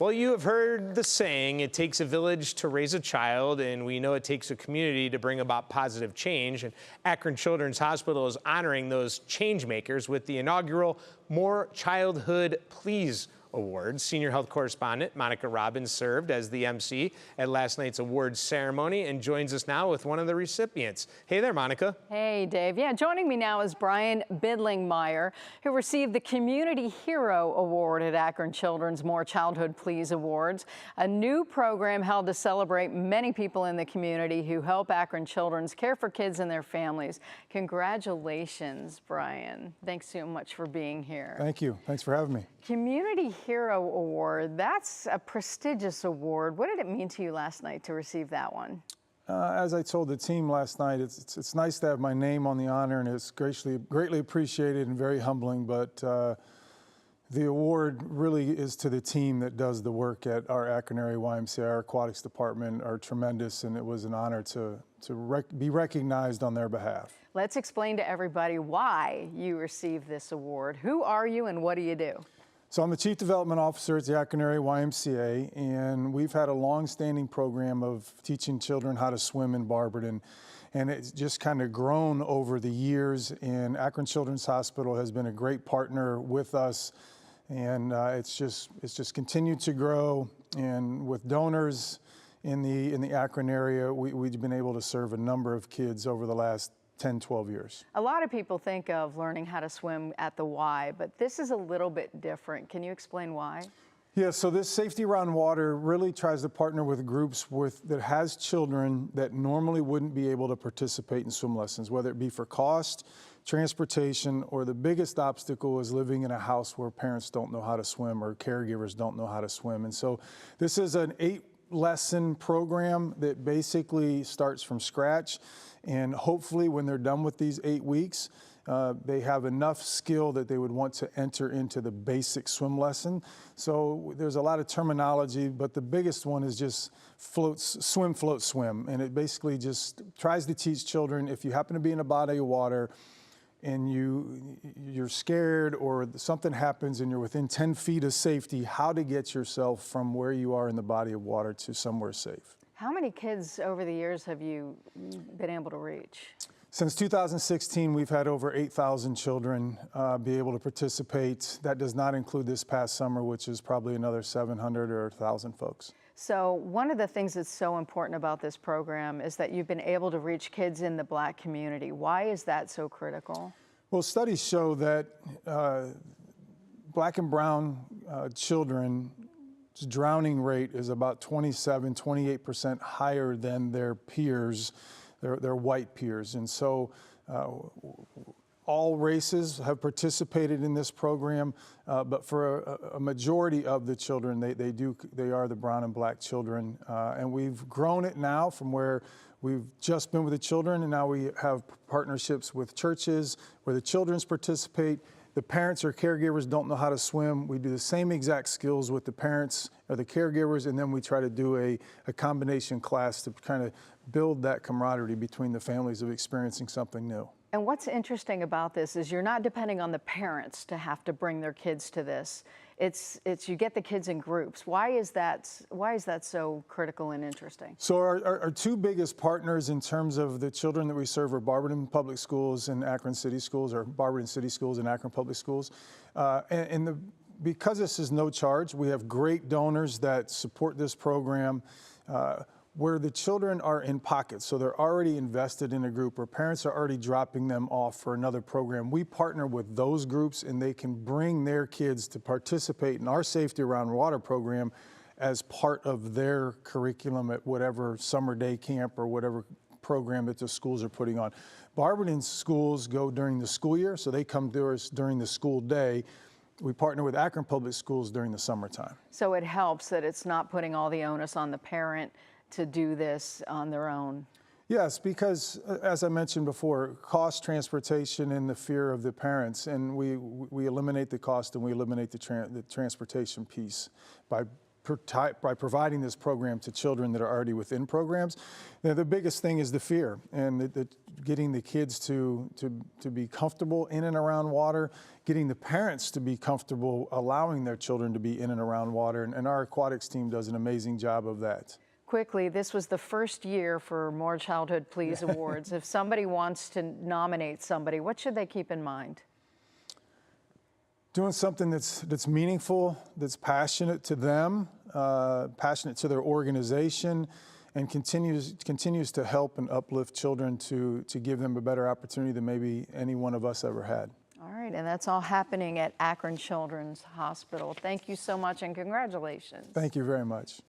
Well, you have heard the saying, it takes a village to raise a child, and we know it takes a community to bring about positive change. And Akron Children's Hospital is honoring those change makers with the inaugural More Childhood Please Awards. Senior health correspondent Monica Robbins served as the MC at last night's awards ceremony and joins us now with one of the recipients. Hey there, Monica. Hey, Dave. Yeah, joining me now is Brian Bidlingmyer, who received the Community Hero Award at Akron Children's More Childhood Please Awards, a new program held to celebrate many people in the community who help Akron Children's care for kids and their families. Congratulations, Brian. Thanks so much for being here. Thank you. Thanks for having me. Community Hero Award, that's a prestigious award. What did it mean to you last night to receive that one? As I told the team last night, it's nice to have my name on the honor, and it's greatly appreciated and very humbling, but the award really is to the team that does the work at our Akron Area YMCA. Our aquatics department are tremendous, and it was an honor to be recognized on their behalf. Let's explain to everybody why you received this award. Who are you and what do you do? So I'm the Chief Development Officer at the Akron Area YMCA, and we've had a long-standing program of teaching children how to swim in Barberton, and it's just kind of grown over the years, and Akron Children's Hospital has been a great partner with us, and it's just continued to grow, and with donors in the Akron area, we've been able to serve a number of kids over the last 10, 12 years. A lot of people think of learning how to swim at the Y, but this is a little bit different. Can you explain why? Yeah, so this Safety Around Water really tries to partner with groups that has children that normally wouldn't be able to participate in swim lessons, whether it be for cost, transportation, or the biggest obstacle is living in a house where parents don't know how to swim or caregivers don't know how to swim. And so this is an 8-lesson program that basically starts from scratch. And hopefully when they're done with these 8 weeks, they have enough skill that they would want to enter into the basic swim lesson. So there's a lot of terminology, but the biggest one is just swim, float, swim. And it basically just tries to teach children, if you happen to be in a body of water and you're scared or something happens and you're within 10 feet of safety, how to get yourself from where you are in the body of water to somewhere safe. How many kids over the years have you been able to reach? Since 2016, we've had over 8,000 children be able to participate. That does not include this past summer, which is probably another 700 or 1,000 folks. So one of the things that's so important about this program is that you've been able to reach kids in the Black community. Why is that so critical? Well, studies show that Black and brown children drowning rate is about 28% higher than their peers, their white peers. And so all races have participated in this program, but for a majority of the children, they are the brown and Black children. And we've grown it now from where we've just been with the children, and now we have partnerships with churches where the children participate. The parents or caregivers don't know how to swim. We do the same exact skills with the parents or the caregivers, and then we try to do a combination class to kind of build that camaraderie between the families of experiencing something new. And what's interesting about this is you're not depending on the parents to have to bring their kids to this. It's you get the kids in groups. Why is that so critical and interesting? So our two biggest partners in terms of the children that we serve are Barberton Public Schools and Akron City Schools, or Barberton City Schools and Akron Public Schools. Because this is no charge, we have great donors that support this program. Where the children are in pockets, so they're already invested in a group, or parents are already dropping them off for another program. We partner with those groups, and they can bring their kids to participate in our Safety Around Water program as part of their curriculum at whatever summer day camp or whatever program that the schools are putting on. Barberton schools go during the school year, so they come to us during the school day. We partner with Akron Public Schools during the summertime. So it helps that it's not putting all the onus on the parent to do this on their own. Yes, because as I mentioned before, cost, transportation, and the fear of the parents, and we eliminate the cost and we eliminate the transportation piece by by providing this program to children that are already within programs. The biggest thing is the fear, and getting the kids to be comfortable in and around water, getting the parents to be comfortable allowing their children to be in and around water, and our aquatics team does an amazing job of that. Quickly, this was the first year for More Childhood Please Awards. If somebody wants to nominate somebody, what should they keep in mind? Doing something that's meaningful, that's passionate to them, passionate to their organization, and continues to help and uplift children to give them a better opportunity than maybe any one of us ever had. All right, and that's all happening at Akron Children's Hospital. Thank you so much and congratulations. Thank you very much.